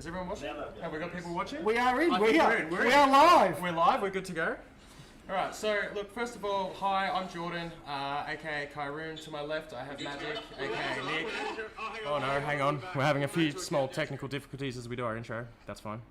Is everyone watching? Have we got people watching? We are in. We are live. We're live. We're good to go. All right. So look, first of all, hi. I'm Jordan, aka Kairoon. To my left, I have Magic, aka Nick. Oh no, hang on. We're having a few small technical difficulties as we do our intro. That's fine.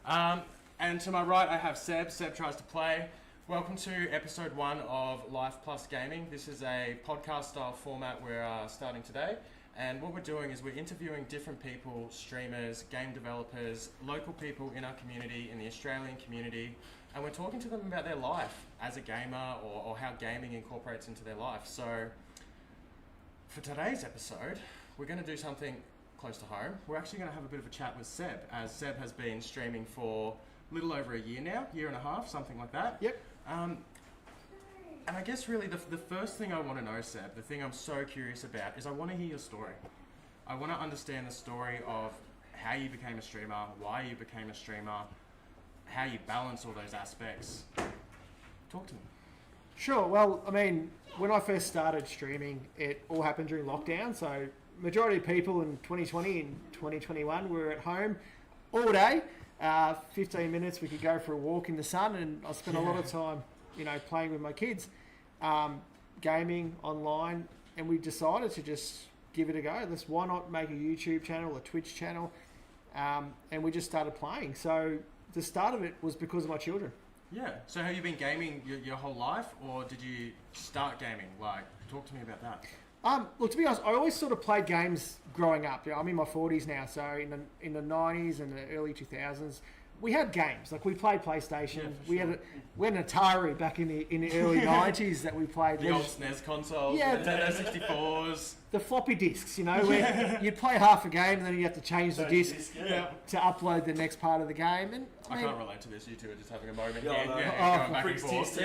And to my right, I have SebTries2Play. Welcome to episode 1 of Life Plus Gaming. This is a podcast style format we're starting today. And what we're doing is we're interviewing different people, streamers, game developers, local people in our community, in the Australian community, and we're talking to them about their life as a gamer or how gaming incorporates into their life. So for today's episode, we're going to do something close to home. We're actually going to have a bit of a chat with Seb, as Seb has been streaming for a little over a year now, year and a half, something like that. Yep. And I guess really the first thing I want to know, Seb, the thing I'm so curious about is I want to hear your story. I want to understand the story of how you became a streamer, why you became a streamer, how you balance all those aspects. Talk to me. Sure. Well, I mean, when I first started streaming, it all happened during lockdown. So majority of people in 2020 and 2021 were at home all day. 15 minutes, we could go for a walk in the sun, and I spent a lot of time, playing with my kids, gaming online, and we decided to just give it a go. Why not make a YouTube channel, a Twitch channel, and we just started playing. So the start of it was because of my children. Yeah. So have you been gaming your whole life, or did you start gaming? Talk to me about that. Look, to be honest, I always sort of played games growing up. I'm in my 40s now, so in the 90s and the early 2000s, we had games. We played PlayStation. We had an Atari back in the early 90s that we played. The old SNES consoles, yeah, the Nintendo 64s. The floppy disks, where you'd play half a game and then you have to change the disc to upload the next part of the game. And I can't relate to this. You two are just having a moment here. No. Going back and forth.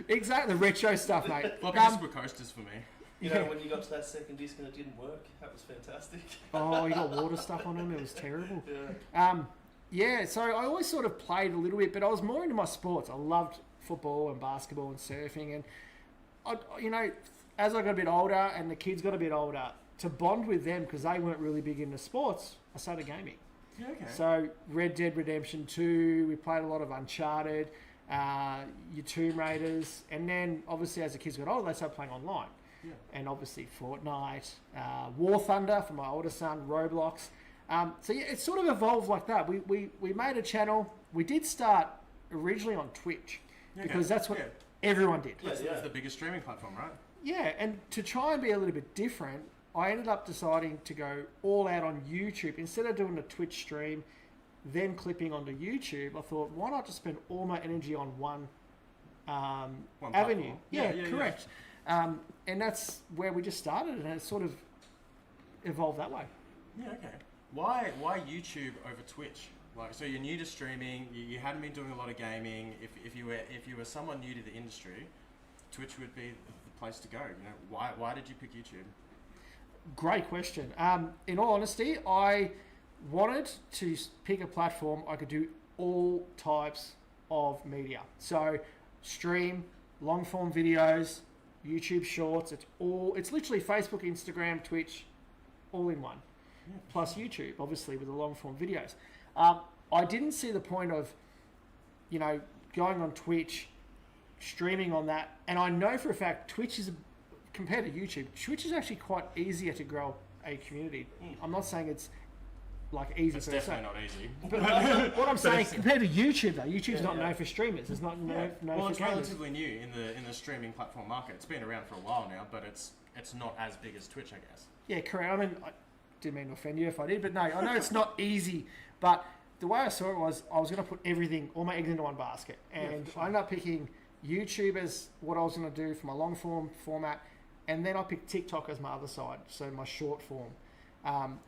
Exactly, the retro stuff, mate. Floppy disks were coasters for me. When you got to that second disc and it didn't work, that was fantastic. Oh, you got water stuff on them. It was terrible. Yeah. So I always sort of played a little bit, but I was more into my sports. I loved football and basketball and surfing, and as I got a bit older and the kids got a bit older, to bond with them because they weren't really big into sports, I started gaming. Yeah, okay. So Red Dead Redemption 2, we played a lot of Uncharted, your Tomb Raiders, and then obviously as the kids got older, they started playing online. Yeah. And obviously Fortnite, War Thunder for my older son, Roblox. So yeah, it sort of evolved like that. We made a channel. We did start originally on Twitch because that's what everyone did. That's the biggest streaming platform, right? Yeah, and to try and be a little bit different, I ended up deciding to go all out on YouTube. Instead of doing a Twitch stream, then clipping onto YouTube, I thought, why not just spend all my energy on one avenue? Yeah, correct. Yeah. And that's where we just started, and it sort of evolved that way. Yeah, okay. Why YouTube over Twitch? So you're new to streaming. You hadn't been doing a lot of gaming. If you were someone new to the industry, Twitch would be the place to go. Why did you pick YouTube? Great question. In all honesty, I wanted to pick a platform I could do all types of media. So stream, long form videos, YouTube Shorts. It's literally Facebook, Instagram, Twitch, all in one. Yeah, plus YouTube, obviously, with the long form videos. I didn't see the point of, going on Twitch, streaming on that, and I know for a fact Twitch is, compared to YouTube, Twitch is actually quite easier to grow a community. I'm not saying it's easy. It's definitely not easy. But what I'm saying, compared to YouTube, though, YouTube's not known for streamers. It's not known for Well, it's gamers. relatively new in the streaming platform market. It's been around for a while now, but it's not as big as Twitch, I guess. Yeah, correct. I mean, I didn't mean to offend you if I did, but no, I know it's not easy, but the way I saw it was I was going to put all my eggs into one basket, and I ended up picking YouTube as what I was going to do for my long form format, and then I picked TikTok as my other side, so my short form.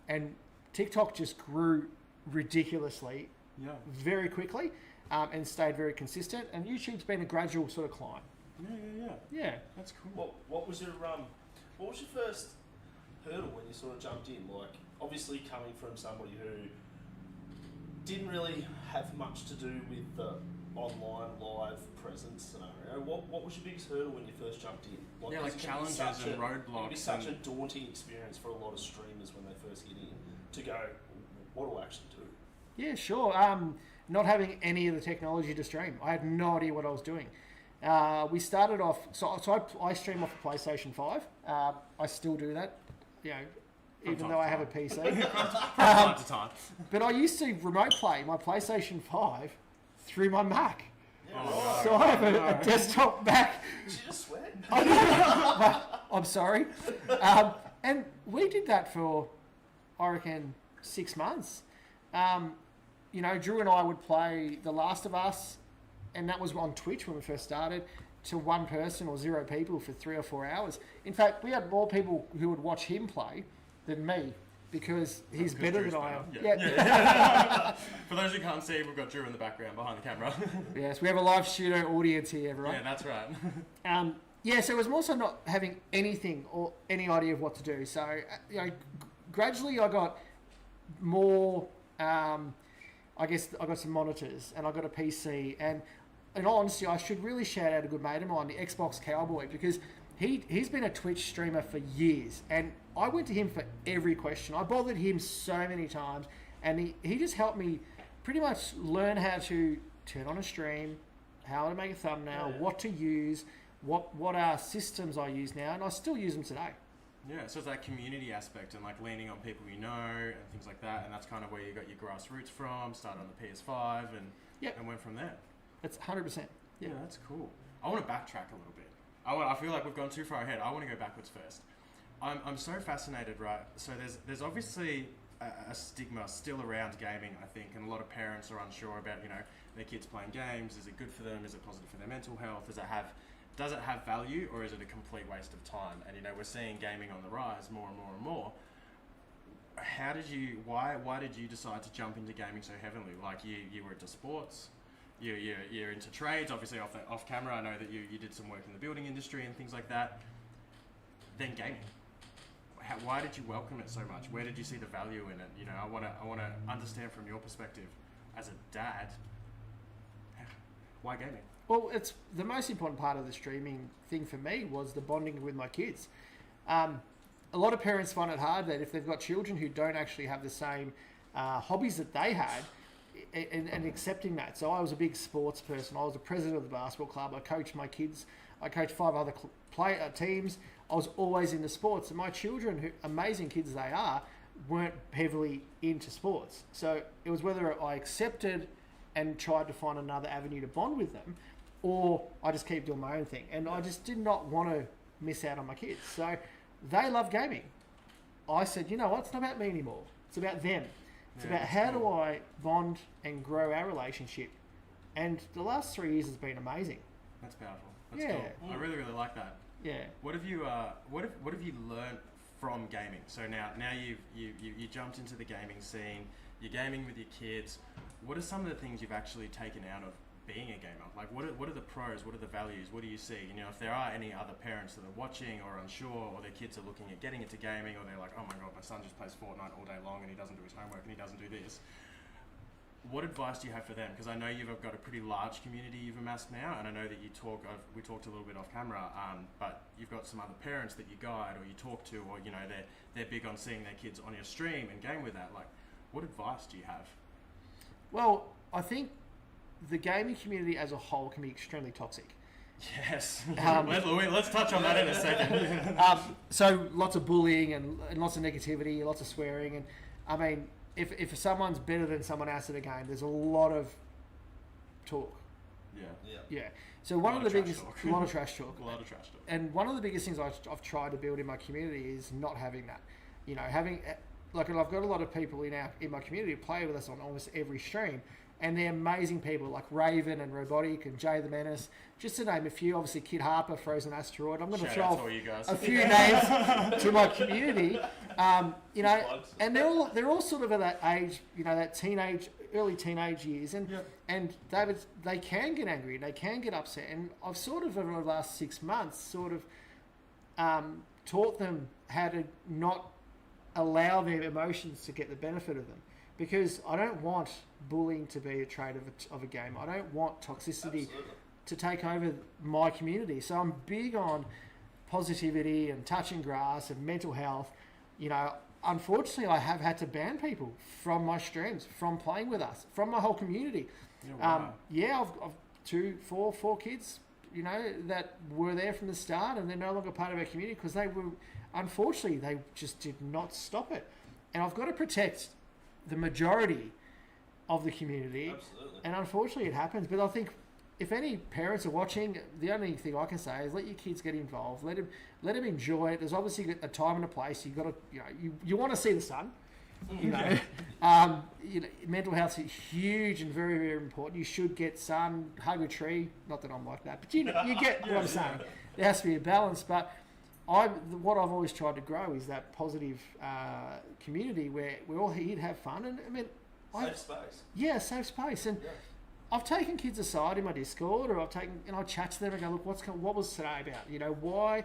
And TikTok just grew ridiculously, very quickly, and stayed very consistent. And YouTube's been a gradual sort of climb. Yeah, that's cool. What was your first hurdle when you sort of jumped in? Obviously coming from somebody who didn't really have much to do with the online live presence scenario. What was your biggest hurdle when you first jumped in? Challenges and roadblocks. It can be such a daunting experience for a lot of streamers when they first get in. to go, what do I actually do? Yeah, sure. Not having any of the technology to stream. I had no idea what I was doing. We started off, I stream off a PlayStation 5. I still do that, even though I have a PC. From time to time. But I used to remote play my PlayStation 5 through my Mac. Yeah, So I have a desktop Mac. Did you just swear? I'm sorry. And we did that for, I reckon, 6 months. Drew and I would play The Last of Us, and that was on Twitch when we first started, to one person or 0 people for 3 or 4 hours. In fact, we had more people who would watch him play than me, because he's better than I am. Yeah. For those who can't see, we've got Drew in the background behind the camera. Yes, we have a live studio audience here, everyone. Yeah, that's right. So it was more so not having anything or any idea of what to do. So, gradually I got more, I got some monitors and I got a PC. And in all honesty, I should really shout out a good mate of mine, the Xbox Cowboy, because he's been a Twitch streamer for years. And I went to him for every question. I bothered him so many times. And he just helped me pretty much learn how to turn on a stream, how to make a thumbnail, what to use, what are systems I use now, and I still use them today. Yeah, so it's that community aspect and like leaning on people you know and things like that, and that's kind of where you got your grassroots from, started on the PS5 and went from there. That's 100%. Yeah, that's cool. I want to backtrack a little bit. I feel like we've gone too far ahead. I want to go backwards first. I'm so fascinated, right? So there's obviously a stigma still around gaming, I think, and a lot of parents are unsure about, their kids playing games. Is it good for them? Is it positive for their mental health? Does it have value, or is it a complete waste of time? And we're seeing gaming on the rise more and more and more. Why did you decide to jump into gaming so heavily? Like you were into sports, you're into trades, obviously off camera. I know that you did some work in the building industry and things like that. Then gaming. Why did you welcome it so much? Where did you see the value in it? I want to understand from your perspective as a dad. Why gaming? Well, it's the most important part of the streaming thing for me was the bonding with my kids. A lot of parents find it hard that if they've got children who don't actually have the same hobbies that they had, and accepting that. So I was a big sports person. I was the president of the basketball club. I coached my kids. I coached 5 other teams. I was always into sports. And my children, who amazing kids they are, weren't heavily into sports. So it was whether I accepted and tried to find another avenue to bond with them, or I just keep doing my own thing. And I just did not want to miss out on my kids. So they love gaming. I said, you know what? It's not about me anymore. It's about them. It's about how do I bond and grow our relationship. And the last 3 years has been amazing. That's powerful. That's cool. I really, really like that. Yeah. What have you learned from gaming? So now you jumped into the gaming scene. You're gaming with your kids. What are some of the things you've actually taken out of being a gamer? Like what are the pros? What are the values? What do you see? If there are any other parents that are watching or unsure, or their kids are looking at getting into gaming, or they're like, oh my god, my son just plays Fortnite all day long and he doesn't do his homework and he doesn't do this. What advice do you have for them? Because I know you've got a pretty large community you've amassed now, and I know that we talked a little bit off camera, but you've got some other parents that you guide or you talk to, or they're big on seeing their kids on your stream and game with that. Like, what advice do you have? Well, I think the gaming community as a whole can be extremely toxic. Yes. Let's touch on that in a second. So lots of bullying and lots of negativity, lots of swearing. And I mean, if someone's better than someone else at a game, there's a lot of talk. Yeah. So one of the biggest, a lot of trash talk. A lot of trash talk. And one of the biggest things I've tried to build in my community is not having that. Having, like, I've got a lot of people in my community who play with us on almost every stream. And they're amazing people like Raven and Robotic and Jay the Menace, just to name a few. Obviously, Kid Harper, Frozen Asteroid. I'm going to throw a few names to my community. And they're all sort of at that age, that early teenage years, and they can get angry, they can get upset. And I've sort of over the last 6 months taught them how to not allow their emotions to get the benefit of them. Because I don't want bullying to be a trait of a game. I don't want toxicity to take over my community. So I'm big on positivity and touching grass and mental health. unfortunately, I have had to ban people from my streams, from playing with us, from my whole community. Yeah, wow. I've four kids, you know, that were there from the start, and they're no longer part of our community because unfortunately, they just did not stop it. And I've got to protect the majority of the community. Absolutely. And unfortunately, it happens. But I think if any parents are watching, the only thing I can say is let your kids get involved. Let them enjoy it. There's obviously a time and a place. You got to, you know, you want to see the sun. You know, mental health is huge and very, very important. You should get sun, hug a tree. Not that I'm like that, but you get what I'm saying. There has to be a balance. But what I've always tried to grow is that positive community where we're all here to have fun. And I mean, safe space. Yeah, safe space. And I've taken kids aside in my Discord, or I chat to them and go, look, what was today about? You know, why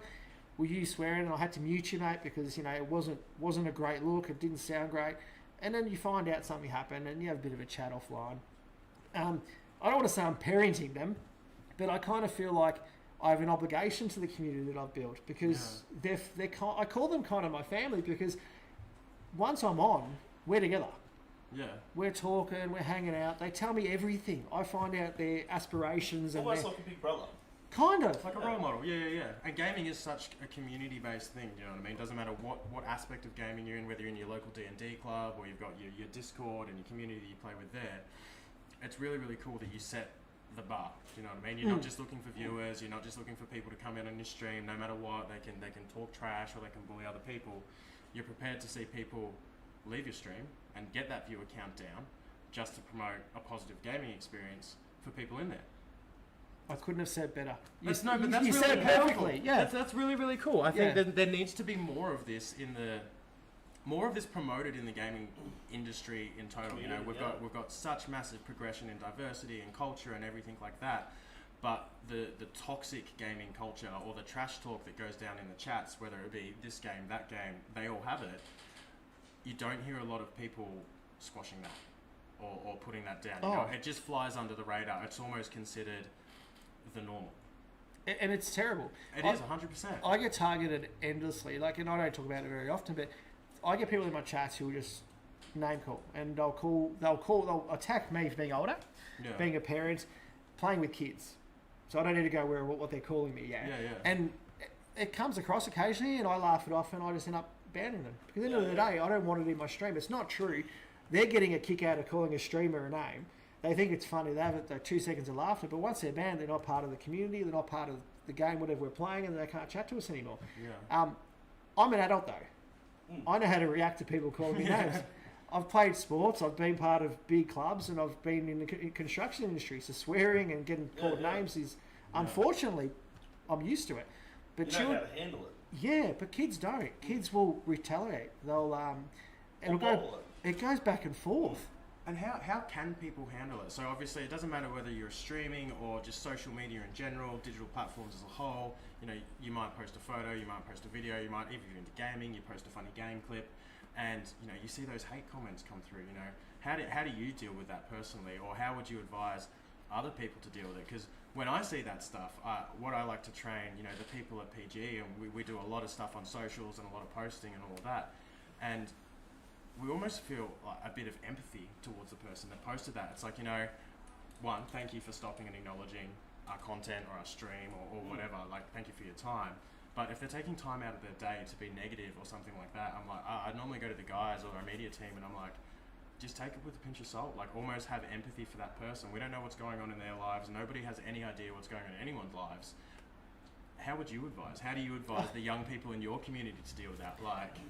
were you swearing? And I had to mute you, mate, because, you know, it wasn't a great look. It didn't sound great. And then you find out something happened and you have a bit of a chat offline. I don't want to say I'm parenting them, but I kind of feel like I have an obligation to the community that I've built, because I call them kind of my family, because once I'm on, we're together. Yeah. We're talking, we're hanging out. They tell me everything. I find out their aspirations. Almost like a big brother. Kind of. It's like a role model. Yeah. And gaming is such a community-based thing, you know what I mean? It doesn't matter what aspect of gaming you're in, whether you're in your local D&D club or you've got your Discord and your community that you play with there. It's really, really cool that you set the bar, you know what I mean? You're not just looking for viewers, you're not just looking for people to come in on your stream, no matter what, they can talk trash or they can bully other people. You're prepared to see people leave your stream and get that viewer count down just to promote a positive gaming experience for people in there. I couldn't have said better. You said it perfectly. Yeah, that's really, really cool. I think there needs to be more of this promoted in the gaming industry in total. You know, we've got such massive progression in diversity and culture and everything like that. But the toxic gaming culture or the trash talk that goes down in the chats, whether it be this game, that game, they all have it. You don't hear a lot of people squashing that or putting that down. You know, it just flies under the radar. It's almost considered the normal. And it's terrible. It is 100%. I get targeted endlessly. Like, and I don't talk about it very often, but I get people in my chats who will just name call, and they'll attack me for being older, being a parent, playing with kids. So I don't need to go where what they're calling me. Yeah. And it comes across occasionally, and I laugh it off, and I just end up banning them. Because at the end of the day, I don't want it in my stream. It's not true. They're getting a kick out of calling a streamer a name. They think it's funny. They have 2 seconds of laughter, but once they're banned, they're not part of the community. They're not part of the game, whatever we're playing, and they can't chat to us anymore. Yeah. I'm an adult though. I know how to react to people calling me names. I've played sports. I've been part of big clubs, and I've been in the construction industry. So swearing and getting called names is, unfortunately, I'm used to it. But you know how to handle it. Yeah, but kids don't. Kids will retaliate. They'll it goes back and forth. And how can people handle it? So obviously it doesn't matter whether you're streaming or just social media in general, digital platforms as a whole. You know, you might post a photo, you might post a video, you might, if you're into gaming, you post a funny game clip, and you know, you see those hate comments come through. You know, how do you deal with that personally, or how would you advise other people to deal with it? Because when I see that stuff, what I like to train, you know, the people at PG, and we do a lot of stuff on socials and a lot of posting and all of that, and we almost feel like a bit of empathy towards the person that posted that. It's like, you know, one, thank you for stopping and acknowledging our content or our stream or whatever. Like, thank you for your time. But if they're taking time out of their day to be negative or something like that, I'm like, I normally go to the guys or our media team and I'm like, just take it with a pinch of salt. Like, almost have empathy for that person. We don't know what's going on in their lives. Nobody has any idea what's going on in anyone's lives. How would you advise? How do you advise the young people in your community to deal with that? Like,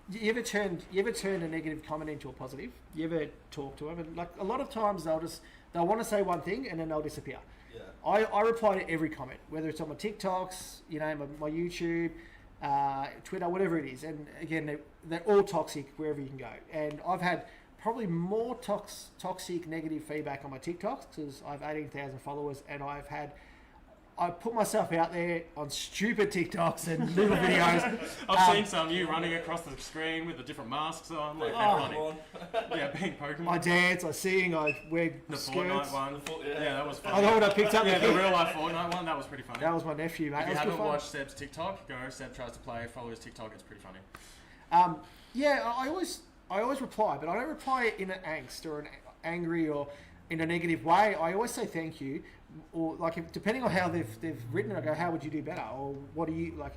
You ever turn a negative comment into a positive? You ever talk to them? And like a lot of times they'll want to say one thing and then they'll disappear. Yeah. I reply to every comment, whether it's on my TikToks, you know, my YouTube, Twitter, whatever it is. And again, they're all toxic wherever you can go. And I've had probably more toxic negative feedback on my TikToks because I have 18,000 followers, and I put myself out there on stupid TikToks and little videos. I've seen some of you running across the screen with the different masks on. Like, yeah, being Pokemon. I dance, I sing, I wear the skirts. Fortnite one. Yeah, that was funny. I know what I picked up. Yeah, the real life Fortnite one, that was pretty funny. That was my nephew, mate. If you haven't watched Seb's TikTok, go SebTries2Play, follow his TikTok, it's pretty funny. Yeah, I always reply, but I don't reply in an angst or an angry or in a negative way. I always say thank you, or like depending on how they've written it, I go, how would you do better, or what do you like?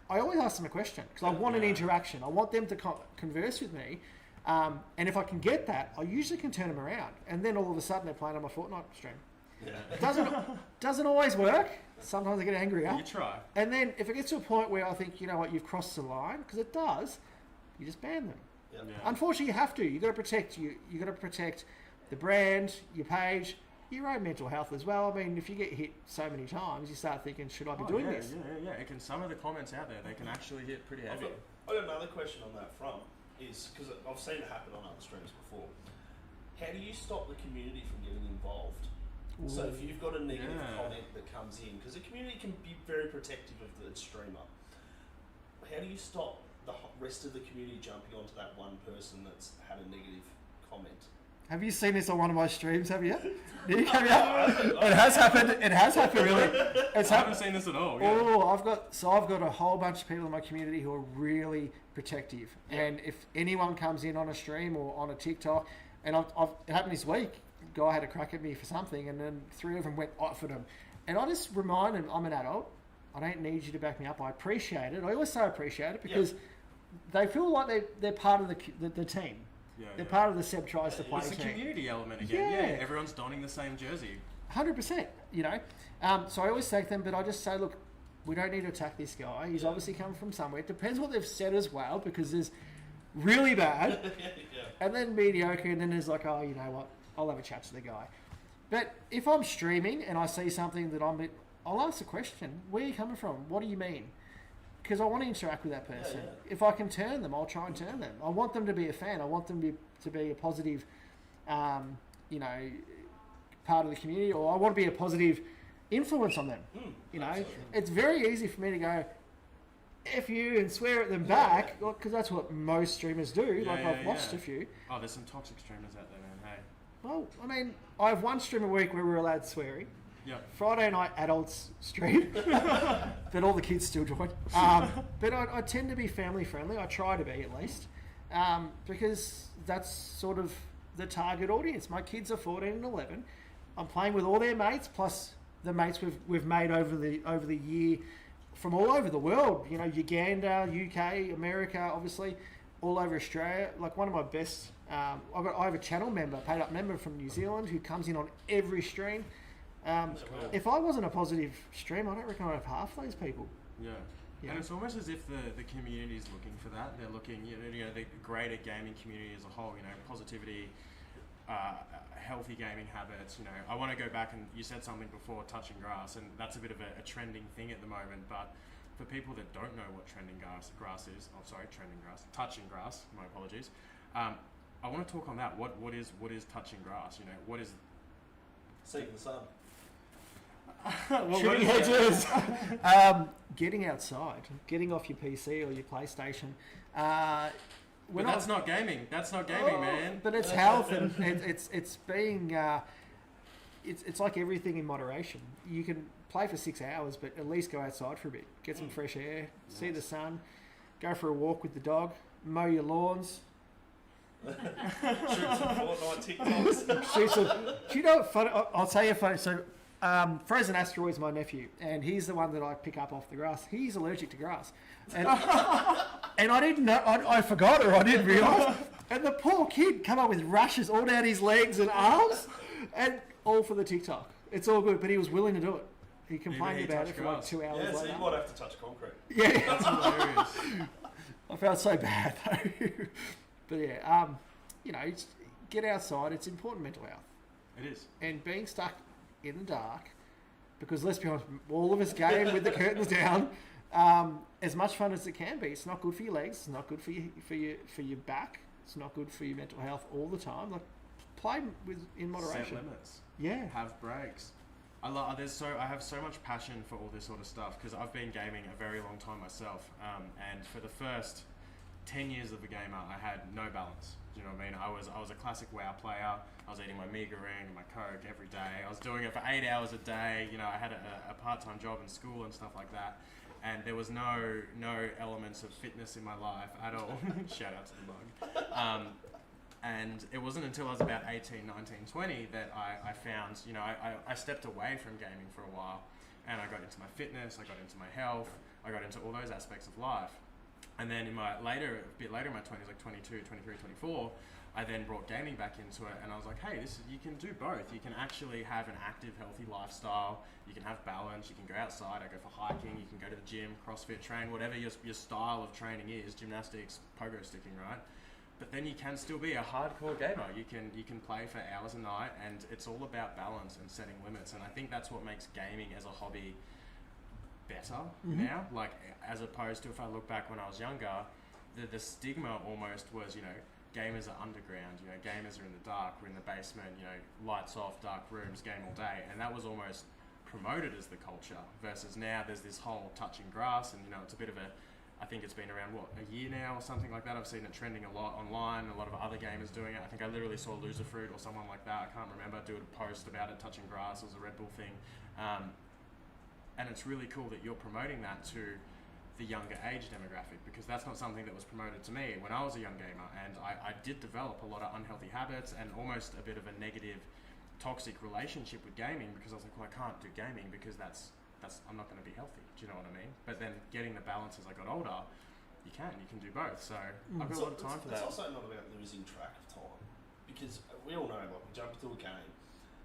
I always ask them a question because I want an interaction. I want them to converse with me, and if I can get that, I usually can turn them around, and then all of a sudden they're playing on my Fortnite stream. Yeah. It doesn't always work. Sometimes I get angrier. You try. And then if it gets to a point where I think, you know what, you've crossed the line, because it does, you just ban them. Yep. Yeah. Unfortunately, you have to. You got to protect you. You got to protect the brand, your page, your own mental health as well. I mean, if you get hit so many times, you start thinking, should I be doing this? Yeah. It can, some of the comments out there, they can actually hit pretty heavy. I've got another question on that front, is because I've seen it happen on other streams before. How do you stop the community from getting involved? Ooh. So if you've got a negative comment that comes in, because the community can be very protective of the streamer, how do you stop the rest of the community jumping onto that one person that's had a negative comment? Have you seen this on one of my streams? Have you? It has happened. It has happened. Really. I haven't seen this at all. Yeah. Oh, I've got a whole bunch of people in my community who are really protective. Yeah. And if anyone comes in on a stream or on a TikTok, and it happened this week, a guy had a crack at me for something, and then 3 of them went off at him, and I just remind him, I'm an adult. I don't need you to back me up. I appreciate it. I always say I appreciate it because they feel like they're part of the team. Yeah, They're part of the SebTries2Play It's a team. community element again. Yeah. Everyone's donning the same jersey. 100%, you know. So I always thank them, but I just say, look, we don't need to attack this guy. He's obviously come from somewhere. It depends what they've said as well, because there's really bad, and then mediocre, and then there's like, oh, you know what, I'll have a chat to the guy. But if I'm streaming and I see something that I'll ask the question, where are you coming from? What do you mean? Because I want to interact with that person. Yeah. If I can turn them, I'll try and turn them. I want them to be a fan. I want them to be a positive, you know, part of the community, or I want to be a positive influence on them. You know, absolutely. It's very easy for me to go, F you, and swear at them back, because that's what most streamers do. I've watched a few. Oh, there's some toxic streamers out there, man. Hey. Well, I mean, I have one stream a week where we're allowed swearing. Yep. Friday night adults stream, but all the kids still join. But I tend to be family friendly. I try to be at least, because that's sort of the target audience. My kids are 14 and 11. I'm playing with all their mates, plus the mates we've made over the year from all over the world. You know, Uganda, UK, America, obviously, all over Australia. Like one of my best, I have a channel member, paid up member from New Zealand, who comes in on every stream. If I wasn't a positive stream, I don't reckon I'd have half those people. Yeah. And it's almost as if the community is looking for that. They're looking, you know, the greater gaming community as a whole, you know, positivity, healthy gaming habits. You know, I want to go back, and you said something before, touching grass, and that's a bit of a trending thing at the moment. But for people that don't know what touching grass, my apologies. I want to talk on that. What is touching grass? You know, what is seeing the sun? Shooting hedges. Getting outside, getting off your PC or your PlayStation. But that's not gaming. That's not gaming, man. But it's health, and it's being. It's like everything in moderation. You can play for 6 hours, but at least go outside for a bit, get some fresh air, see the sun, go for a walk with the dog, mow your lawns. Shoot some Fortnite TikToks. Do you know what funny? I'll tell you funny. So, Frozen Asteroid's my nephew, and he's the one that I pick up off the grass. He's allergic to grass, and I didn't know. I forgot, or I didn't realise. And the poor kid come up with rashes all down his legs and arms, and all for the TikTok. It's all good, but he was willing to do it. He complained about it for like 2 hours Yeah, so later. you might have to touch concrete. Yeah, That's hilarious. I felt so bad though. But yeah, you know, get outside. It's important mental health. It is. And being stuck in the dark, because let's be honest, all of us game with the curtains down. As much fun as it can be, it's not good for your legs. It's not good for your back. It's not good for your mental health all the time. Like, play in moderation. Set limits. Yeah. Have breaks. I have so much passion for all this sort of stuff, because I've been gaming a very long time myself, and for the first 10 years of the game, I had no balance. Do you know what I mean? I was a classic WoW player. I was eating my Mega Ring and my Coke every day. I was doing it for 8 hours a day. You know, I had a part-time job in school and stuff like that. and there was no elements of fitness in my life at all. Shout out to the mug. And it wasn't until I was about 18, 19, 20 that I found, you know, I stepped away from gaming for a while, and I got into my fitness, I got into my health, I got into all those aspects of life. And then a bit later in my 20s, like 22, 23, 24, I then brought gaming back into it, and I was like, hey, you can do both. You can actually have an active, healthy lifestyle. You can have balance. You can go outside. I go for hiking. You can go to the gym, CrossFit, train, whatever your style of training is, gymnastics, pogo sticking, right? But then you can still be a hardcore gamer. You can play for hours a night, and it's all about balance and setting limits. And I think that's what makes gaming as a hobby better now. Like, as opposed to if I look back when I was younger, the stigma almost was, you know, gamers are underground, you know, gamers are in the dark, we're in the basement, you know, lights off, dark rooms, game all day. And that was almost promoted as the culture, versus now there's this whole touching grass, and, you know, it's a bit of I think it's been around, a year now or something like that. I've seen it trending a lot online, a lot of other gamers doing it. I think I literally saw Loserfruit or someone like that, I can't remember, do a post about it, touching grass. It was a Red Bull thing. And it's really cool that you're promoting that to the younger age demographic, because that's not something that was promoted to me when I was a young gamer, and I did develop a lot of unhealthy habits and almost a bit of a negative, toxic relationship with gaming, because I was like, well, I can't do gaming because that's I'm not going to be healthy. Do you know what I mean? But then getting the balance as I got older, you can do both. So I've got a lot of time for that. It's also not about losing track of time, because we all know, like, we jump into a game,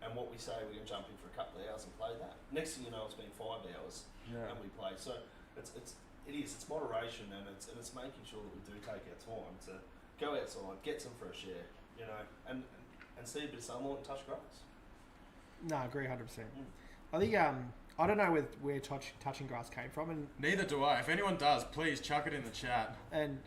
and what we say, we're going to jump in for a couple of hours and play that. Next thing you know, it's been 5 hours, and we play. So it's moderation, and it's making sure that we do take our time to go outside, get some fresh air, you know, and see a bit of sunlight and touch grass. No, I agree 100%. I think I don't know where touching grass came from, and neither do I. If anyone does, please chuck it in the chat. And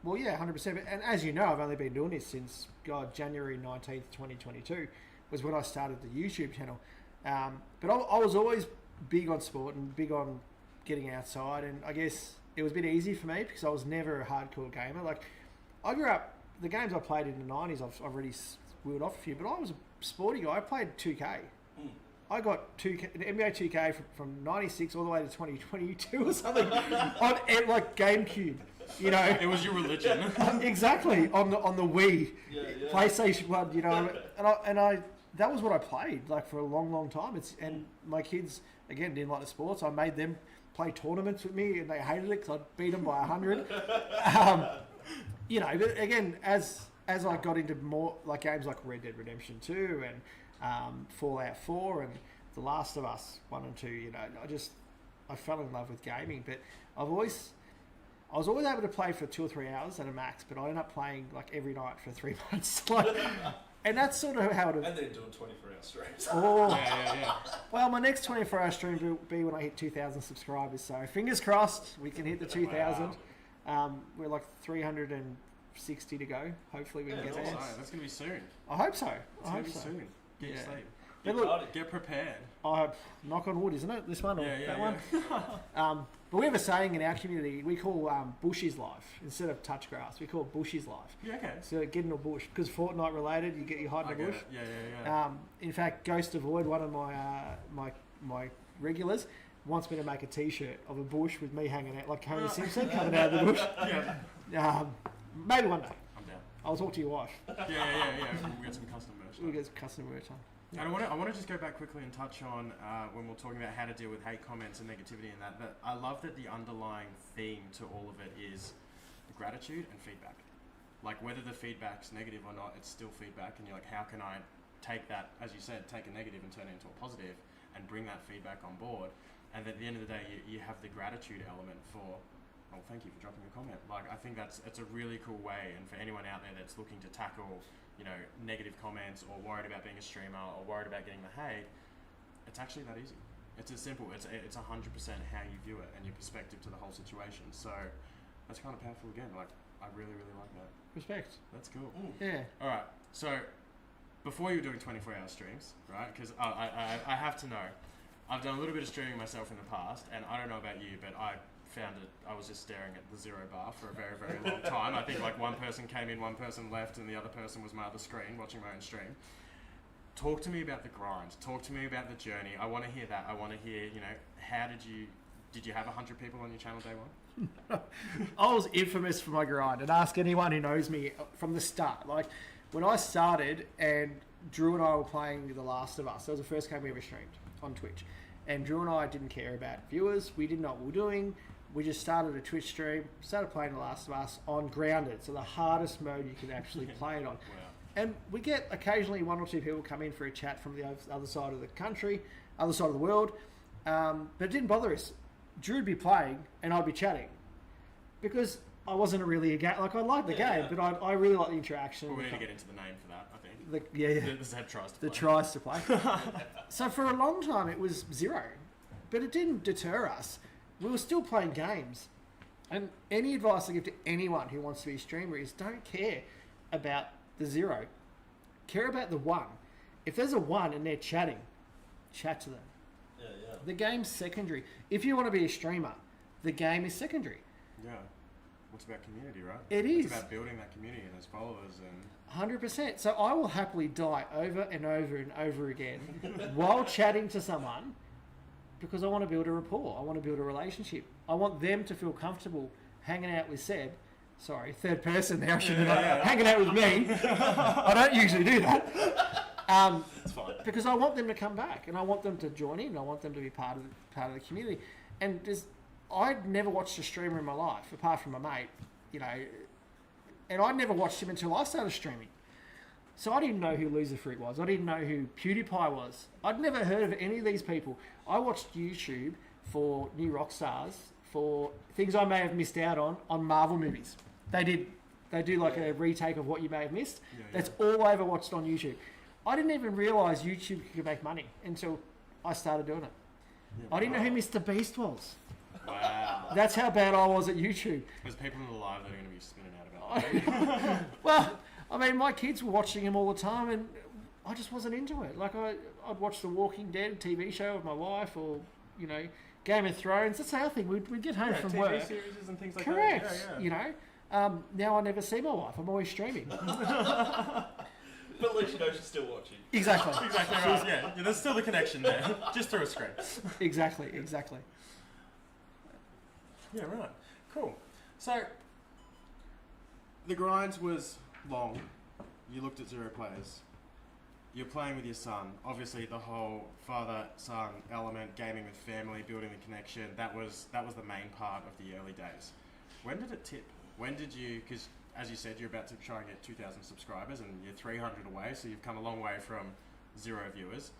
well, yeah, 100%. And as you know, I've only been doing this since January 19th, 2022 was when I started the YouTube channel. But I was always big on sport and big on getting outside, and I guess it was a bit easy for me because I was never a hardcore gamer. Like, I grew up, the games I played in the 90s, I've already wheeled off a few, but I was a sporty guy. I played 2K. I got NBA 2K from 96 all the way to 2022 or something on like GameCube. You know, it was your religion. Exactly, on the Wii, PlayStation 1. You know, and I that was what I played like for a long time. And my kids again didn't like the sports. I made them play tournaments with me, and they hated it because I beat them by 100. You know, but again, as I got into more like games like Red Dead Redemption 2 and Fallout 4 and The Last of Us 1 and 2, you know, I fell in love with gaming. But I was always able to play for 2 or 3 hours at a max, but I ended up playing like every night for 3 months. Like, and that's sort of how it. And then doing 24-hour streams. Oh, yeah. Well, my next 24-hour stream will be when I hit 2,000 subscribers. So fingers crossed we can hit the 2,000. Wow. We're like 360 to go. Hopefully we can get there. That's going to be soon. I hope so. It's going to be soon. Get your sleep. But look, get prepared. Knock on wood, isn't it? This one or that one? But we have a saying in our community. We call bush is life instead of touch grass. We call bush is life. Yeah, okay. So get in a bush because Fortnite related. You hide in a bush. Yeah. In fact, Ghost Avoid, one of my regulars, wants me to make a T-shirt of a bush with me hanging out like Homer Simpson coming out of the bush. Maybe one day. I'm down. I'll talk to your wife. Yeah. We'll get some custom merch. We'll get some custom merch on. And I want to just go back quickly and touch on when we're talking about how to deal with hate comments and negativity and that. But I love that the underlying theme to all of it is gratitude and feedback. Like, whether the feedback's negative or not, it's still feedback. And you're like, how can I take that, as you said, take a negative and turn it into a positive and bring that feedback on board? And at the end of the day, you have the gratitude element for, oh, thank you for dropping a comment. Like, I think it's a really cool way. And for anyone out there that's looking to tackle, you know, negative comments or worried about being a streamer or worried about getting the hate, it's actually that easy. It's as simple. It's 100% how you view it and your perspective to the whole situation. So that's kind of powerful again. Like, I really, really like that. Respect. That's cool. Yeah. All right. So before you were doing 24-hour streams, right? Because I have to know, I've done a little bit of streaming myself in the past, and I don't know about you, but I found it, I was just staring at the 0 bar for a very, very long time. I think like one person came in, one person left, and the other person was my other screen, watching my own stream. Talk to me about the grind. Talk to me about the journey. I want to hear that. I want to hear, you know, how did you did you have 100 people on your channel day one? I was infamous for my grind, and ask anyone who knows me from the start. Like, when I started and Drew and I were playing The Last of Us, that was the first game we ever streamed on Twitch. And Drew and I didn't care about viewers. We didn't know what we were doing. We just started a Twitch stream, started playing The Last of Us on Grounded, so the hardest mode you can actually play it on. Wow. And we get occasionally 1 or 2 people come in for a chat from the other side of the country, other side of the world, but it didn't bother us. Drew would be playing and I'd be chatting because I wasn't really a game. Like, I liked the game, but I really like the interaction. Well, we need to get into the name for that, I think. The SebTries2Play. The tries to play. So for a long time it was 0, but it didn't deter us. We were still playing games. And any advice I give to anyone who wants to be a streamer is don't care about the 0. Care about the 1. If there's a 1 and they're chatting, chat to them. Yeah. The game's secondary. If you want to be a streamer, the game is secondary. Yeah. What's about community, right? It is. It's about building that community and those followers and... 100%. So I will happily die over and over and over again while chatting to someone because I want to build a rapport. I want to build a relationship. I want them to feel comfortable hanging out with Seb. Sorry, third person there. I should be hanging out with me. I don't usually do that. It's fine. Because I want them to come back and I want them to join in. I want them to be part of the community. And I'd never watched a streamer in my life apart from my mate, you know, and I never watched him until I started streaming. So I didn't know who Loser Fruit was. I didn't know who PewDiePie was. I'd never heard of any of these people. I watched YouTube for new rock stars, for things I may have missed out on Marvel movies. They do like a retake of what you may have missed. That's all I ever watched on YouTube. I didn't even realise YouTube could make money until I started doing it. I didn't know who Mr. Beast was. Wow. That's how bad I was at YouTube. There's people in the live that are going to be spinning out about that. Well, I mean, my kids were watching him all the time and I just wasn't into it. Like, I'd watch The Walking Dead TV show with my wife or, you know, Game of Thrones. That's our thing. We'd get home from TV work. series and things like Correct. that. Yeah. You know, now I never see my wife. I'm always streaming. But at least you know she's still watching. Exactly. Exactly right. Yeah, there's still the connection there, just through a screen. Exactly. Yeah, right. Cool. So, the grind was long. You looked at 0 players. You're playing with your son. Obviously, the whole father-son element, gaming with family, building the connection, that was the main part of the early days. When did it tip? When did you, because as you said, you're about to try and get 2,000 subscribers and you're 300 away, so you've come a long way from 0 viewers.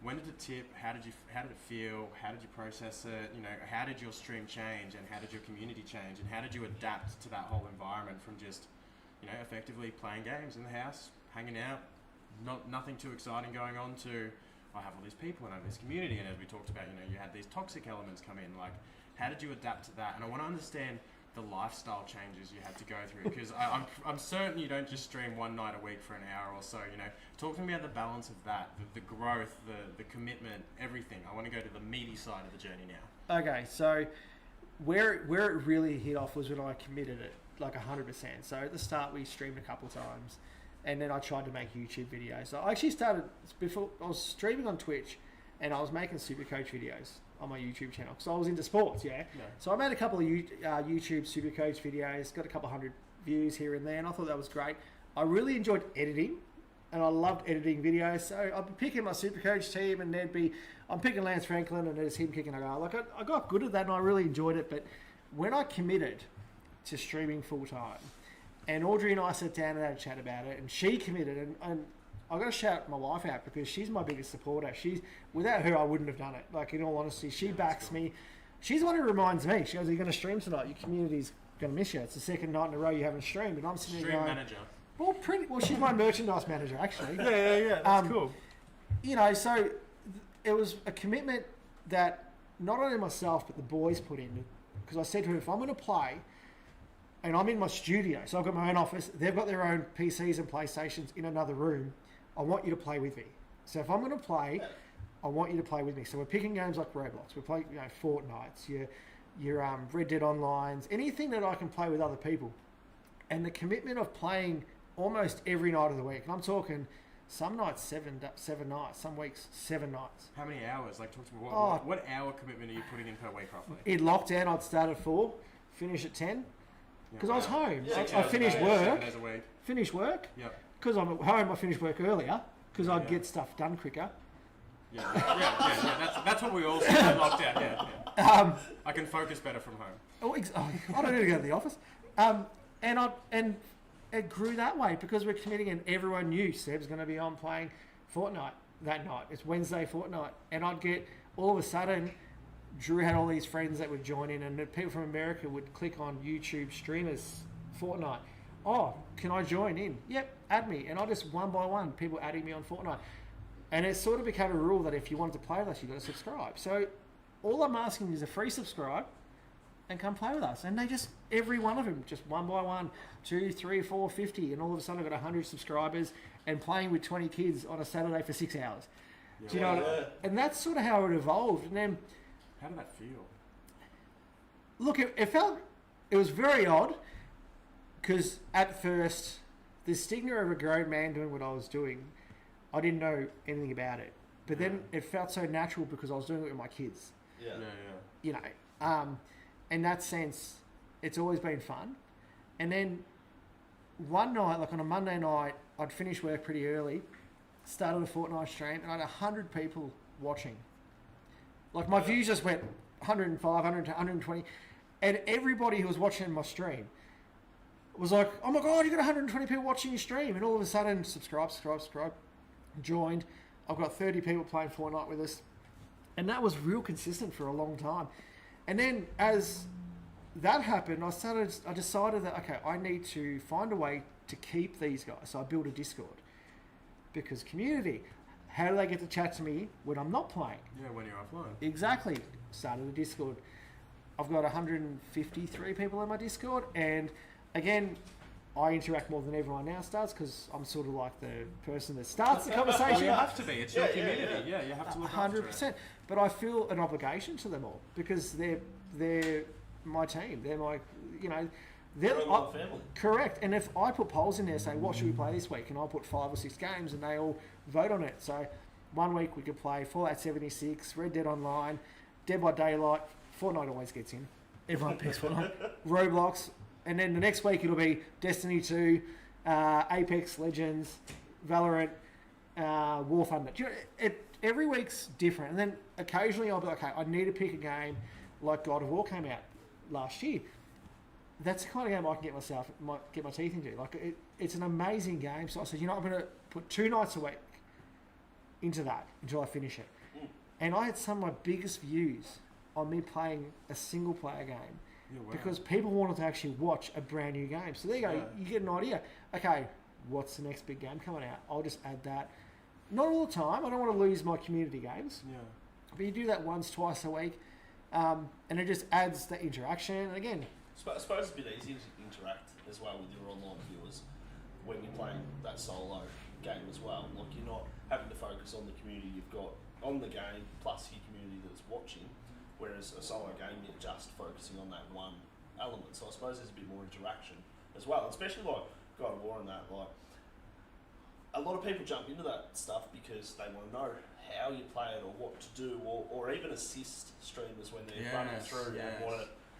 When did it tip? How did it feel? How did you process it? You know, how did your stream change and how did your community change and how did you adapt to that whole environment from just, you know, effectively playing games in the house, hanging out, nothing too exciting going on to, I have all these people and I have this community, and as we talked about, you know, you had these toxic elements come in. Like, how did you adapt to that? And I want to understand the lifestyle changes you had to go through, because I'm certain you don't just stream one night a week for an hour or so. You know, talk to me about the balance of that, the growth, the commitment, everything. I want to go to the meaty side of the journey now. Okay, so where it really hit off was when I committed it like 100%. So at the start we streamed a couple of times, and then I tried to make YouTube videos. So I actually started before I was streaming on Twitch, and I was making Supercoach videos on my YouTube channel because I was into sports, So I made a couple of YouTube Supercoach videos, got a couple hundred views here and there, and I thought that was great. I really enjoyed editing, and I loved editing videos. So I'd be picking my Supercoach team, and I'm picking Lance Franklin, and there's him kicking a goal. Like, I got good at that, and I really enjoyed it. But when I committed to streaming full time, and Audrey and I sat down and had a chat about it, and she committed, and I got to shout my wife out because she's my biggest supporter. Without her, I wouldn't have done it. Like, in all honesty, she backs me. She's the one who reminds me. She goes, "Are you going to stream tonight? Your community's going to miss you. It's the second night in a row you haven't streamed." And I'm sitting there going, manager. Well, she's my merchandise manager, actually. Yeah. That's cool. You know, so it was a commitment that not only myself but the boys put in. Because I said to her, if I'm going to play, and I'm in my studio, so I've got my own office, they've got their own PCs and PlayStations in another room, I want you to play with me. So if I'm going to play, I want you to play with me. So we're picking games like Roblox. We're playing, Fortnite, your Red Dead Onlines, anything that I can play with other people. And the commitment of playing almost every night of the week. And I'm talking Some nights 7 nights. Some weeks 7 nights. How many hours? Like, talk to me. Oh. What hour commitment are you putting in per week, roughly? In lockdown, I'd start at 4, finish at 10. Because I was home. Yeah, I finished work. 7 days a week. Finish work. Yep. Because I'm at home, I finish work earlier. Because I'd get stuff done quicker. Yeah. That's what we all see in lockdown. Yeah. I can focus better from home. I don't need to go to the office. And it grew that way because we're committing, and everyone knew Seb's going to be on playing Fortnite that night. It's Wednesday Fortnite, and I'd get all of a sudden, Drew had all these friends that would join in, and the people from America would click on YouTube streamers Fortnite. Oh, can I join in? Yep, add me, and I just one by one people adding me on Fortnite, and it sort of became a rule that if you wanted to play with us, you got to subscribe. So all I'm asking is a free subscribe and come play with us. And they just, every one of them, just one by one, 2, 3, 4, 50. And all of a sudden I've got 100 subscribers and playing with 20 kids on a Saturday for 6 hours. Yeah. Do you know what I, and that's sort of how it evolved. And then, how did that feel? Look, it was very odd because at first, the stigma of a grown man doing what I was doing, I didn't know anything about it. But then it felt so natural because I was doing it with my kids. Yeah. You know, in that sense, it's always been fun. And then one night, like on a Monday night, I'd finish work pretty early, started a Fortnite stream, and I had 100 people watching. Like my views just went 105, 100 to 120, and everybody who was watching my stream was like, "Oh my god, you got 120 people watching your stream!" And all of a sudden, subscribe, joined. I've got 30 people playing Fortnite with us, and that was real consistent for a long time. And then as that happened, I decided that, okay, I need to find a way to keep these guys. So I built a Discord. Because community, how do they get to chat to me when I'm not playing? Yeah, when you're offline. Exactly. Started a Discord. I've got 153 people in my Discord. And again, I interact more than everyone else does because I'm sort of like the person that starts the conversation. Well, you have to be. It's your community. Yeah, you have to look 100%. But I feel an obligation to them all because they're my team. They're my, you know, they're my family. Correct. And if I put polls in there saying what should we play this week, and I put 5 or 6 games, and they all vote on it. So one week we could play Fallout 76, Red Dead Online, Dead by Daylight. Fortnite always gets in. Everyone picks Fortnite. Roblox. And then the next week it'll be Destiny 2, Apex Legends, Valorant, War Thunder. Do you know, every week's different. And then occasionally I'll be like, okay, I need to pick a game like God of War came out last year. That's the kind of game I can get my teeth into. Like it's an amazing game. So I said, you know, I'm going to put 2 nights a week into that until I finish it. And I had some of my biggest views on me playing a single player game. Yeah, wow. Because people wanted to actually watch a brand new game. So there you go, you get an idea. Okay, what's the next big game coming out? I'll just add that. Not all the time. I don't want to lose my community games. Yeah. But you do that once, twice a week. And it just adds the interaction. And again, I suppose it's a bit easier to interact as well with your online viewers when you're playing that solo game as well. Like you're not having to focus on the community you've got on the game plus your community that's watching. Whereas a solo game, you're just focusing on that one element. So I suppose there's a bit more interaction as well, especially like God of War and that. Like a lot of people jump into that stuff because they want to know how you play it or what to do, or even assist streamers when they're running through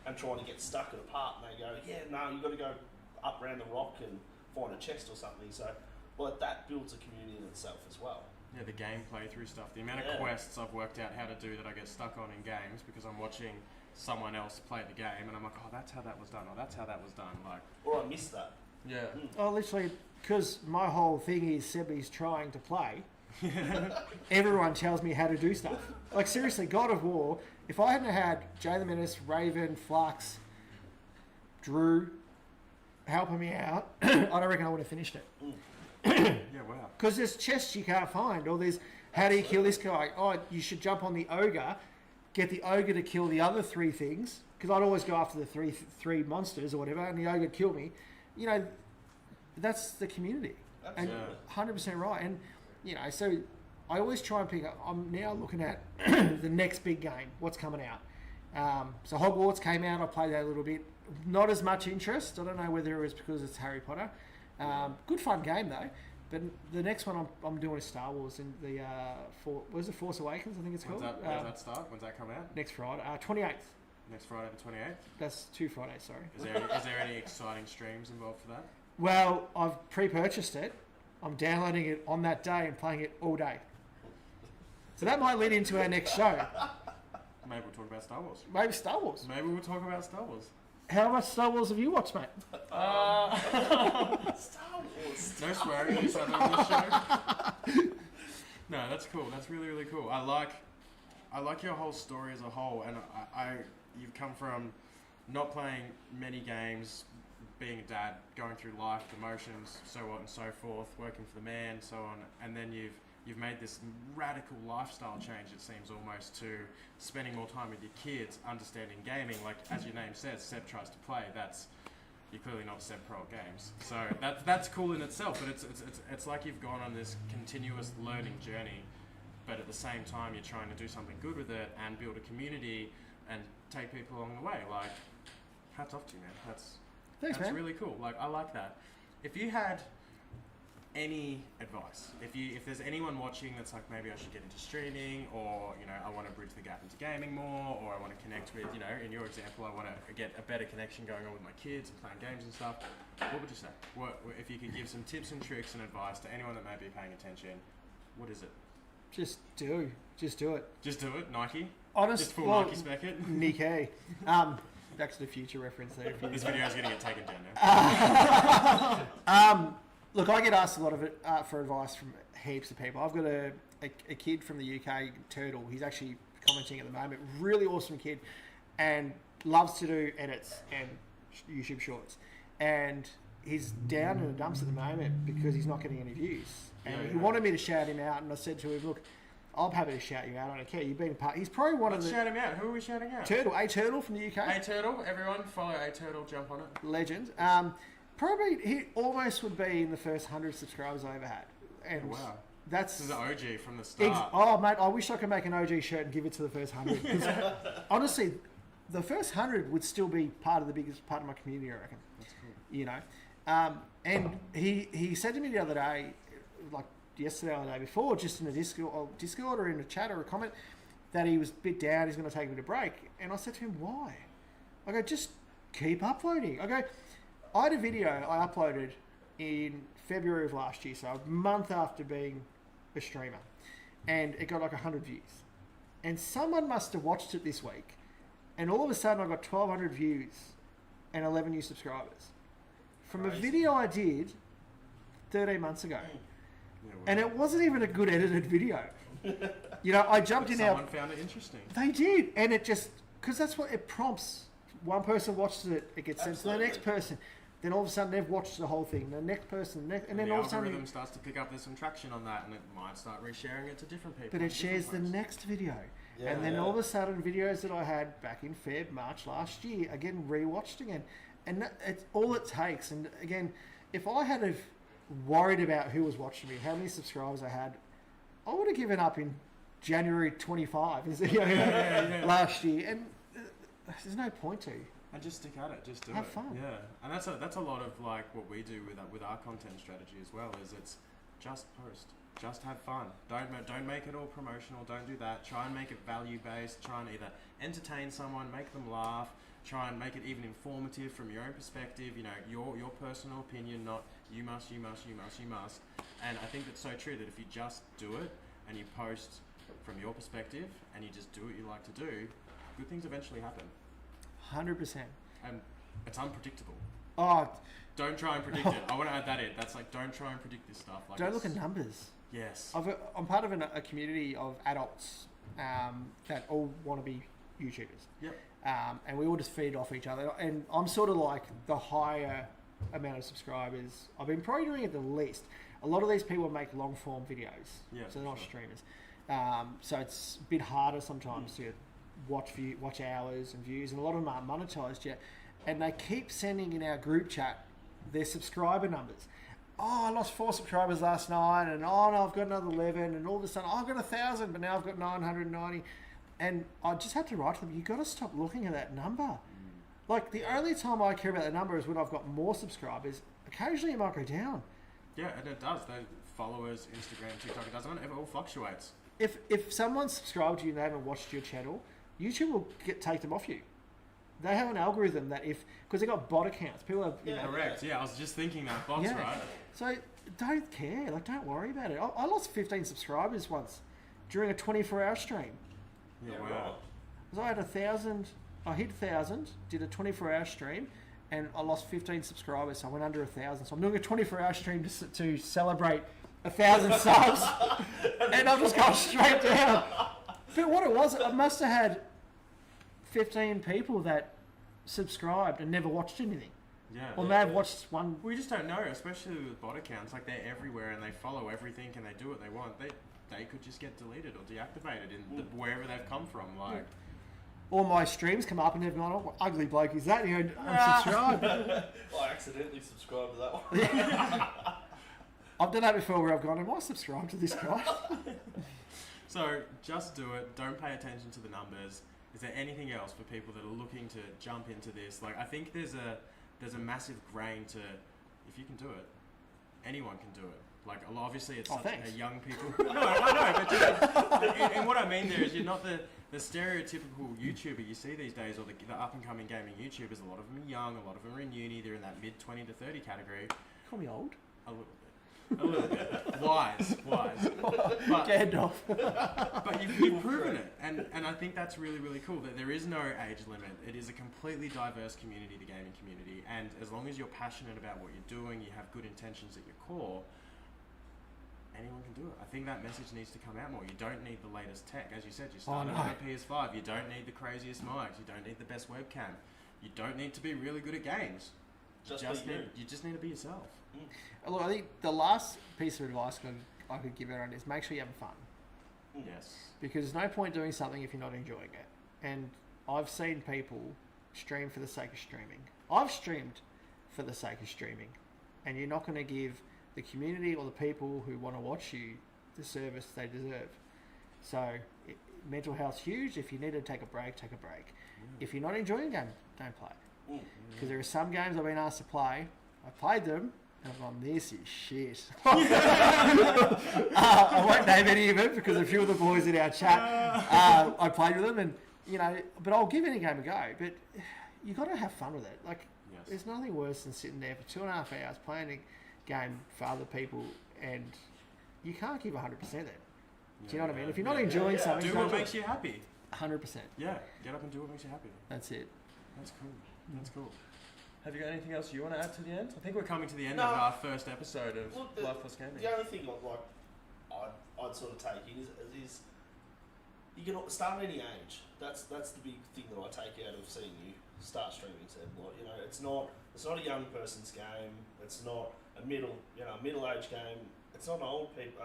and trying to get stuck at a part, and they go, yeah, no, you've got to go up around the rock and find a chest or something. So, like that builds a community in itself as well. Yeah, the game playthrough stuff. The amount of quests I've worked out how to do that I get stuck on in games because I'm watching someone else play the game and I'm like, oh, that's how that was done, or that's how that was done. Like, or I missed that. Yeah. Oh, literally, because my whole thing is Sebby's trying to play. Everyone tells me how to do stuff. Like seriously, God of War. If I hadn't had Jay the Menace, Raven, Flux, Drew helping me out, I don't reckon I would have finished it. Yeah, wow. Because there's chests you can't find, or there's how do you kill this guy? Oh, you should jump on the ogre, get the ogre to kill the other 3 things. Because I'd always go after the three monsters or whatever, and the ogre would kill me. You know, that's the community. Absolutely. And 100% right. And you know, so I always try and pick up. I'm now looking at the next big game. What's coming out? So Hogwarts came out. I played that a little bit. Not as much interest. I don't know whether it was because it's Harry Potter. Good fun game though. But the next one I'm doing is Star Wars and the where's the Force Awakens? I think it's called. When's that start? When's that come out? Next Friday, 28th. Next Friday the 28th. That's 2 Fridays. Sorry. Is there any exciting streams involved for that? Well, I've pre-purchased it. I'm downloading it on that day and playing it all day. So that might lead into our next show. Maybe we'll talk about Star Wars. Maybe Star Wars. Maybe we'll talk about Star Wars. How much Star Wars have you watched, mate? Star Wars. No swearing on this show. No, that's cool. That's really, really cool. I like your whole story as a whole, and you've come from not playing many games, being a dad, going through life, the motions, so on and so forth, working for the man, so on, and then you've made this radical lifestyle change, it seems almost, to spending more time with your kids, understanding gaming, like as your name says, SebTries2Play, you're clearly not Seb Pro at games. So that's cool in itself, but it's like you've gone on this continuous learning journey, but at the same time you're trying to do something good with it and build a community and take people along the way. Like, hats off to you, man. Thanks, that's man. really cool. Like, I like that. If you had any advice, if there's anyone watching that's like, maybe I should get into streaming, or I want to bridge the gap into gaming more, or I want to connect with, in your example, I want to get a better connection going on with my kids and playing games and stuff, what would you say? What if you could give some tips and tricks and advice to anyone that may be paying attention? What is it? Just do it. Just do it. Nike. Honest, just full Nike spec it. Nike. Back to the Future reference there. This video is going to get taken down now. Look, I get asked a lot of it for advice from heaps of people. I've got a kid from the UK, Turtle. He's actually commenting at the moment. Really awesome kid, and loves to do edits and YouTube shorts. And he's down in the dumps at the moment because he's not getting any views. And he wanted me to shout him out, and I said to him, "Look, I'm happy to shout you out. I don't care. You've been part. He's probably one of the. Shout him out. Who are we shouting out? Turtle, a Turtle from the UK. A Turtle. Everyone follow A Turtle. Jump on it. Legend. Probably he almost would be in the first 100 subscribers I ever had. And wow. That's this is the OG from the start. Oh, mate, I wish I could make an OG shirt and give it to the first 100. 'Cause honestly, the first 100 would still be part of the biggest part of my community, I reckon. That's cool. And he said to me the other day, like yesterday or the day before, just in a Discord or in a chat or a comment, that he was a bit down, he's going to take a bit of break. And I said to him, why? I go, just keep uploading. I go, I had a video I uploaded in February of last year, so a month after being a streamer, and it got like 100 views. And someone must have watched it this week, and all of a sudden I got 1,200 views and 11 new subscribers from a video I did 13 months ago. Yeah, and it wasn't even a good edited video. I jumped in. Someone found it interesting. They did, and it just because that's what it prompts. One person watches it, it gets sent to the next person. Then all of a sudden they've watched the whole thing. The next person, and then the all of a sudden algorithm starts to pick up. There's some traction on that, and it might start resharing it to different people. But it shares the next video, and then all of a sudden videos that I had back in March last year are getting rewatched again, and it's all it takes. And again, if I had have worried about who was watching me, how many subscribers I had, I would have given up in January 25 last year, and there's no point to. And just stick at it, just do Have it. fun. Yeah, and that's a lot of like what we do with our content strategy as well. Is it's just post, just have fun. Don't make it all promotional. Don't do that. Try and make it value based. Try and either entertain someone, make them laugh. Try and make it even informative from your own perspective. Your personal opinion, not you must. And I think that's so true that if you just do it and you post from your perspective and you just do what you like to do, good things eventually happen. 100%. And it's unpredictable. Oh, don't try and predict it. I want to add that in. That's like, don't try and predict this stuff. Like, don't look at numbers. Yes. I'm part of a community of adults that all want to be YouTubers. Yep. And we all just feed off each other. And I'm sort of like the higher amount of subscribers. I've been probably doing it the least. A lot of these people make long form videos. Yeah, so they're not streamers. So it's a bit harder sometimes to watch hours and views, and a lot of them aren't monetized yet, and they keep sending in our group chat their subscriber numbers. Oh, I lost 4 subscribers last night, and oh no, I've got another 11, and all of a sudden I've got 1,000, but now I've got 990, and I just had to write to them, you got to stop looking at that number. Like, the only time I care about the number is when I've got more subscribers. Occasionally it might go down. Yeah, and it does. followers, Instagram, TikTok, it doesn't. It all fluctuates. If someone's subscribed to you and they haven't watched your channel, YouTube will take them off you. They have an algorithm that because they got bot accounts, people have Correct. Yeah, I was just thinking that bots, right? So don't care. Like, don't worry about it. I lost 15 subscribers once during a 24-hour stream. Yeah, wow. So I had 1,000. I hit 1,000. Did a 24-hour stream, and I lost 15 subscribers. So I went under 1,000. So I'm doing a 24-hour stream to celebrate 1,000 subs, and I've just gone straight down. But what it was, I must have had 15 people that subscribed and never watched anything. Yeah. Or may have watched one. We just don't know, especially with bot accounts. Like, they're everywhere and they follow everything and they do what they want. They could just get deleted or deactivated in wherever they've come from. Like, All my streams come up and they've gone, oh, what ugly bloke is that? And you go, unsubscribe. I accidentally subscribed to that one. I've done that before where I've gone, am I subscribed to this guy? so just do it. Don't pay attention to the numbers. Is there anything else for people that are looking to jump into this? Like, I think there's a massive grain to, if you can do it, anyone can do it. Like, obviously it's such a young people. No, I know, but just, and what I mean there is you're not the stereotypical YouTuber you see these days, or the up and coming gaming YouTubers. A lot of them are young, a lot of them are in uni, they're in that mid 20 to 30 category. Call me old. A little bit. Wise. But, Gandalf. But you've proven it, and I think that's really, really cool, that there is no age limit. It is a completely diverse community, the gaming community, and as long as you're passionate about what you're doing, you have good intentions at your core, anyone can do it. I think that message needs to come out more. You don't need the latest tech. As you said, you started on a PS5. You don't need the craziest mics. You don't need the best webcam. You don't need to be really good at games. You just need to be yourself. Look, I think the last piece of advice I could give everyone is make sure you're having fun. Yes. Because there's no point doing something if you're not enjoying it. And I've seen people stream for the sake of streaming. I've streamed for the sake of streaming. And you're not going to give the community or the people who want to watch you the service they deserve. So mental health's huge. If you need to take a break, take a break. If you're not enjoying a game, don't play. Because there are some games I've been asked to play. I played them, and I've gone, this is shit. I won't name any of it because a few of the boys in our chat, I played with them, and but I'll give any game a go. But you got to have fun with it. Like, there's nothing worse than sitting there for 2.5 hours playing a game for other people, and you can't give 100% then. Do you know what I mean? If you're not enjoying something, do what makes you happy. 100%. Yeah, get up and do what makes you happy. That's it. That's cool. That's cool. Have you got anything else you want to add to the end? I think we're coming to the end of our first episode of Life Plus Gaming. The only thing I'd sort of take in is you can start at any age. That's the big thing that I take out of seeing you start streaming. Seb. Like, it's not a young person's game. It's not a middle-aged game. It's not an older people.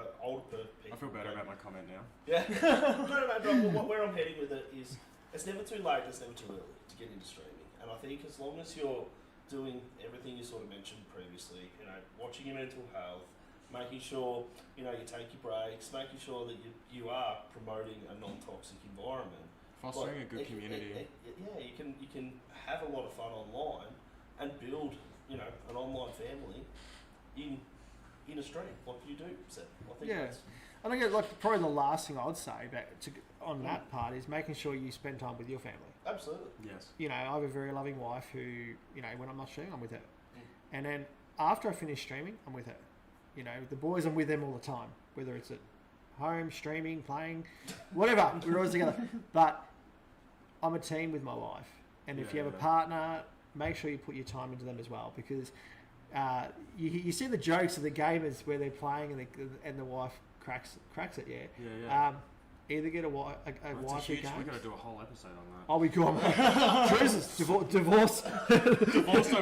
I feel better about my comment now. Yeah. no. Where I'm heading with it is, it's never too late. It's never too early to get into streaming. And I think as long as you're doing everything you sort of mentioned previously, watching your mental health, making sure you take your breaks, making sure that you are promoting a non-toxic environment, fostering a good community. You can have a lot of fun online and build an online family in a stream. What do you do, Seb? I think probably the last thing I would say on that part is making sure you spend time with your family. Absolutely. Yes. I have a very loving wife who, when I'm not streaming, I'm with her. And then after I finish streaming, I'm with her. The boys, I'm with them all the time, whether it's at home, streaming, playing, whatever. We're always together. But I'm a team with my wife. And if you have a partner, make sure you put your time into them as well, because you see the jokes of the gamers where they're playing and the wife cracks it. Either get a wife who games. We've got to do a whole episode on that. Oh, we go on. Jesus, divorce. Divorce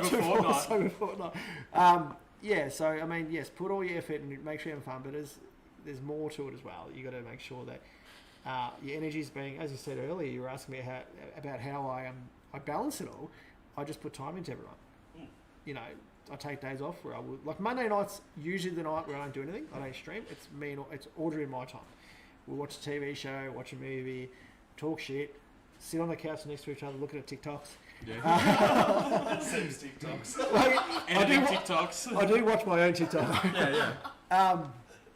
over Fortnite. So I mean, yes, put all your effort and make sure you're having fun, but there's more to it as well. You got to make sure that your energy's being, as you said earlier, you were asking me about how I balance it all. I just put time into everyone. I take days off where I would, like Monday night's usually the night where I don't do anything. I don't stream. It's it's ordering my time. We'll watch a TV show, watch a movie, talk shit, sit on the couch next to each other, looking at TikToks. Yeah. Seb's TikToks. Editing TikToks. I do watch my own TikTok.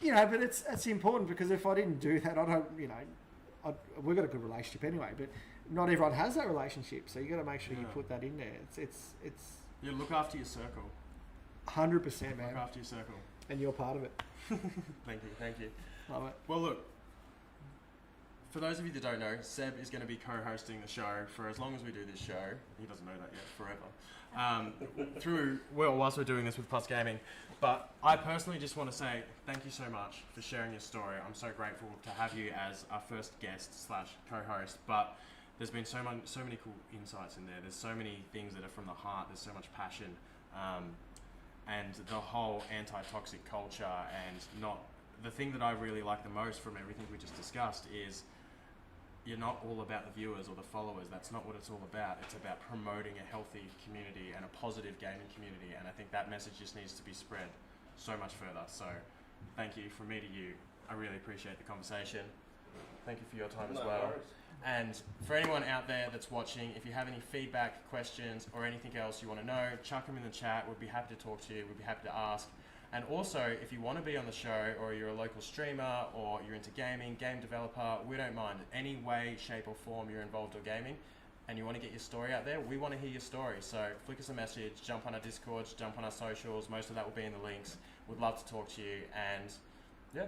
you know, but it's important because if I didn't do that, I don't, you know, we've got a good relationship anyway, but not everyone has that relationship, so you got to make sure you put that in there. It's You look after your circle. 100%, man. Look after your circle. And you're part of it. Thank you. Love it. Well, look, for those of you that don't know, Seb is going to be co-hosting the show for as long as we do this show. He doesn't know that yet, forever. Whilst we're doing this with Plus Gaming. But I personally just want to say thank you so much for sharing your story. I'm so grateful to have you as our first guest / co-host. But there's been so many cool insights in there. There's so many things that are from the heart. There's so much passion. And the whole anti-toxic culture and the thing that I really like the most from everything we just discussed is you're not all about the viewers or the followers. That's not what it's all about. It's about promoting a healthy community and a positive gaming community. And I think that message just needs to be spread so much further. So thank you from me to you. I really appreciate the conversation. Thank you for your time as well. Worries. And for anyone out there that's watching, if you have any feedback, questions, or anything else you want to know, chuck them in the chat. We'd be happy to talk to you. We'd be happy to ask. And also, if you want to be on the show, or you're a local streamer, or you're into gaming, game developer, we don't mind. Any way, shape, or form you're involved in gaming, and you want to get your story out there, we want to hear your story. So flick us a message, jump on our Discord, jump on our socials. Most of that will be in the links. We'd love to talk to you. And yeah,